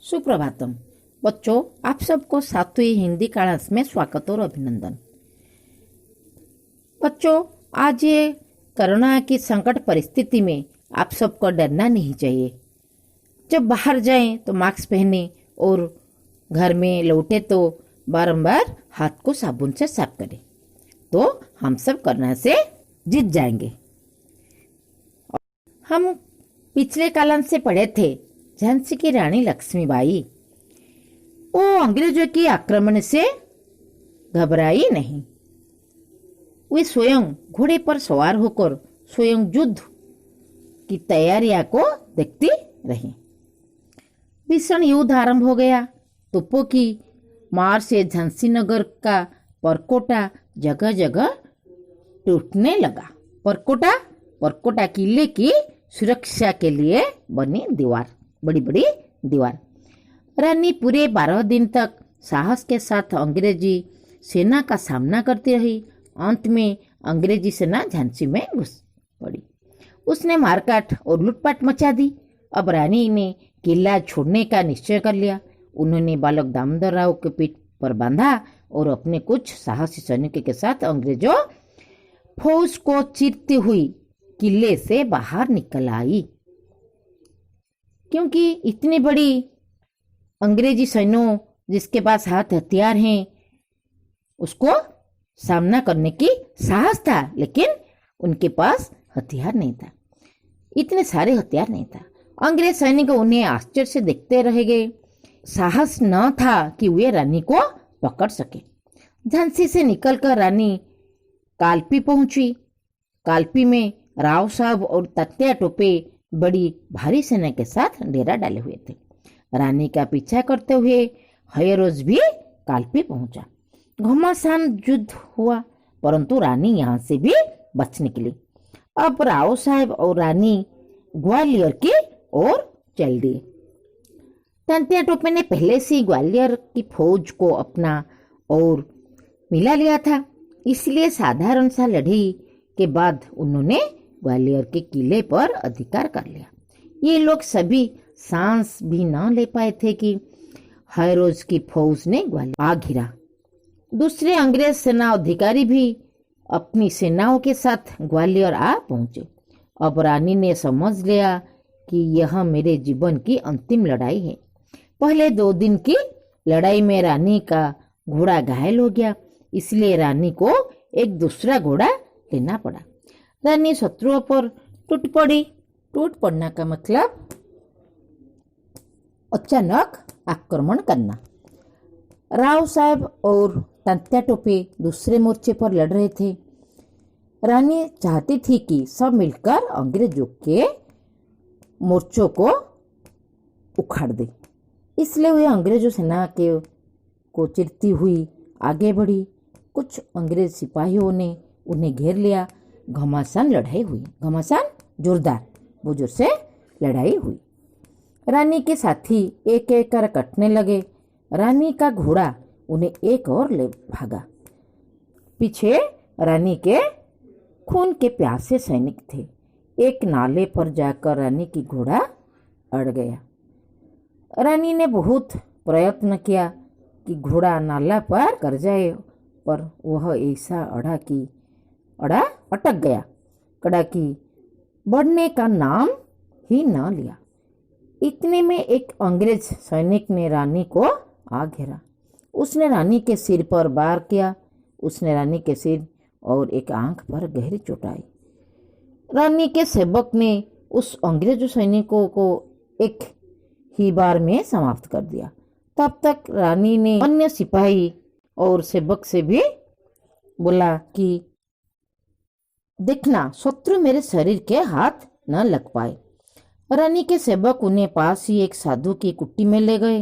सुप्रभातम बच्चों, आप सबको 7वीं हिंदी क्लास में स्वागत और अभिनंदन। बच्चों, आज ये कोरोना की संकट परिस्थिति में आप सबको डरना नहीं चाहिए। जब बाहर जाएं तो मास्क पहने और घर में लौटे तो बारंबार हाथ को साबुन से साफ करें, तो हम सब कोरोना से जीत जाएंगे। हम पिछले कालन से पढ़े थे, झांसी की रानी लक्ष्मीबाई वो अंग्रेजों के आक्रमण से घबराई नहीं। वे स्वयं घोड़े पर सवार होकर स्वयं युद्ध की तैयारियां को देखती रही। भीषण युद्ध आरंभ हो गया। तोपों की मार से झांसी नगर का परकोटा जगह जगह टूटने लगा। परकोटा किले की सुरक्षा के लिए बनी दीवार, बड़ी बड़ी दीवार। रानी पूरे 12 दिन तक साहस के साथ अंग्रेजी सेना का सामना करती रही। अंत में अंग्रेजी सेना झांसी में घुस पड़ी। उसने मारकाट और लूटपाट मचा दी। अब रानी ने किला छोड़ने का निश्चय कर लिया। उन्होंने बालक दामोदर राव के पीठ पर बांधा और अपने कुछ साहसी सैनिकों के साथ अंग्रेजों फौज को चीरती हुई किले से बाहर निकल आई। क्योंकि इतनी बड़ी अंग्रेजी सैन्यों जिसके पास हाथ हथियार हैं, उसको सामना करने की साहस था, लेकिन उनके पास हथियार नहीं था। इतने सारे हथियार नहीं था। अंग्रेज सैनिक उन्हें आश्चर्य से देखते रह गए। साहस न था कि वे रानी को पकड़ सके। झांसी से निकलकर रानी कालपी पहुंची। कालपी में राव साहब और तात्या टोपे बड़ी भारी सेना के साथ डेरा डाले हुए थे। रानी का पीछा करते हुए हयरोज भी कालपी पहुंचा। घमासान युद्ध हुआ, परंतु रानी यहां से भी बच निकली। अब राव साहब और रानी ग्वालियर की ओर चल दिए। तात्या टोपे ने पहले से ग्वालियर की फौज को अपना और मिला लिया था, इसलिए साधारण सा लड़ाई के बाद उन्होंने ग्वालियर के किले पर अधिकार कर लिया। ये लोग सभी सांस भी न ले पाए थे कि हयरोज की फौज ने ग्वालियर आ घिरा। दूसरे अंग्रेज सेना अधिकारी भी अपनी सेनाओं के साथ ग्वालियर आ पहुंचे। अब रानी ने समझ लिया कि यह मेरे जीवन की अंतिम लड़ाई है। पहले 2 दिन की लड़ाई में रानी का घोड़ा घायल हो गया, इसलिए रानी को एक दूसरा घोड़ा लेना पड़ा। रानी शत्रुओं पर टूट पड़ी। टूट पड़ना का मतलब अचानक आक्रमण करना। राव साहब और तात्या टोपे दूसरे मोर्चे पर लड़ रहे थे। रानी चाहती थी कि सब मिलकर अंग्रेजों के मोर्चों को उखाड़ दे, इसलिए वे अंग्रेजों सेना के को चिरती हुई आगे बढ़ी। कुछ अंग्रेज सिपाहियों ने उन्हें घेर लिया। घमासान लड़ाई हुई। घमासान जोरदार, बुजुर्ग से लड़ाई हुई। रानी के साथी एक एक कर कटने लगे। रानी का घोड़ा उन्हें एक और ले भागा। पीछे रानी के खून के प्यासे सैनिक थे। एक नाले पर जाकर रानी की घोड़ा अड़ गया। रानी ने बहुत प्रयत्न किया कि घोड़ा नाला पर कर जाए, पर वह ऐसा अड़ा अटक गया। कड़ा की बढ़ने का नाम ही न लिया। इतने में एक अंग्रेज सैनिक ने रानी को आ घेरा। उसने रानी के सिर पर वार किया। उसने रानी के सिर और एक आंख पर गहरी चोट आई। रानी के सेवक ने उस अंग्रेज सैनिकों को एक ही बार में समाप्त कर दिया। तब तक रानी ने अन्य सिपाही और सेवक से भी बोला कि देखना, शत्रु मेरे शरीर के हाथ न लग पाए। रानी के सेवक उन्हें पास ही एक साधु की कुटी में ले गए।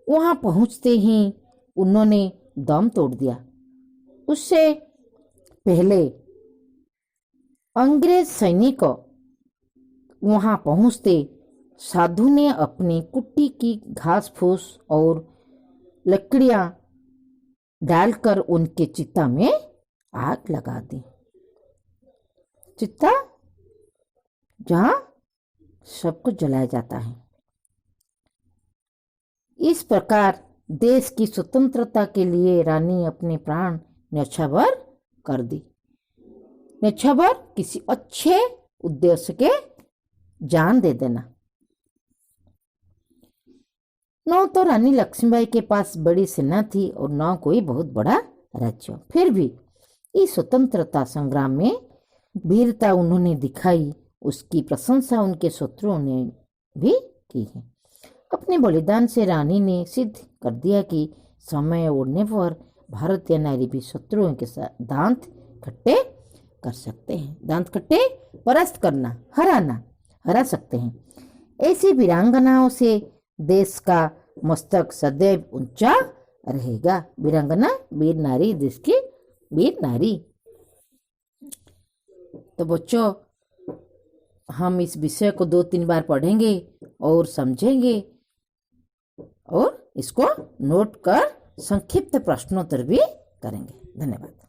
वहां पहुंचते ही उन्होंने दम तोड़ दिया। उससे पहले अंग्रेज सैनिक वहां पहुंचते साधु ने अपनी कुटी की घास फूस और लकड़ियां डालकर उनके चिता में आग लगा दी। चिता जहां सबको जलाया जाता है। इस प्रकार देश की स्वतंत्रता के लिए रानी अपने प्राण न्यौछावर कर दी। न्यौछावर किसी अच्छे उद्देश्य के जान दे देना। न तो रानी लक्ष्मीबाई के पास बड़ी सेना थी और न कोई बहुत बड़ा राज्य। फिर भी इस स्वतंत्रता संग्राम में वीरता उन्होंने दिखाई, उसकी प्रशंसा उनके शत्रुओं ने भी की है। अपने बलिदान से रानी ने सिद्ध कर दिया कि समय ओढ़ने पर भारतीय नारी भी शत्रुओं के साथ दांत खट्टे कर सकते हैं। दांत खट्टे परास्त करना, हरा सकते हैं। ऐसी वीरांगनाओं से देश का मस्तक सदैव ऊंचा रहेगा। वीरांगना वीर नारी, देश की वीर नारी। तो बच्चों, हम इस विषय को 2-3 बार पढ़ेंगे और समझेंगे और इसको नोट कर संक्षिप्त प्रश्नोत्तर भी करेंगे। धन्यवाद।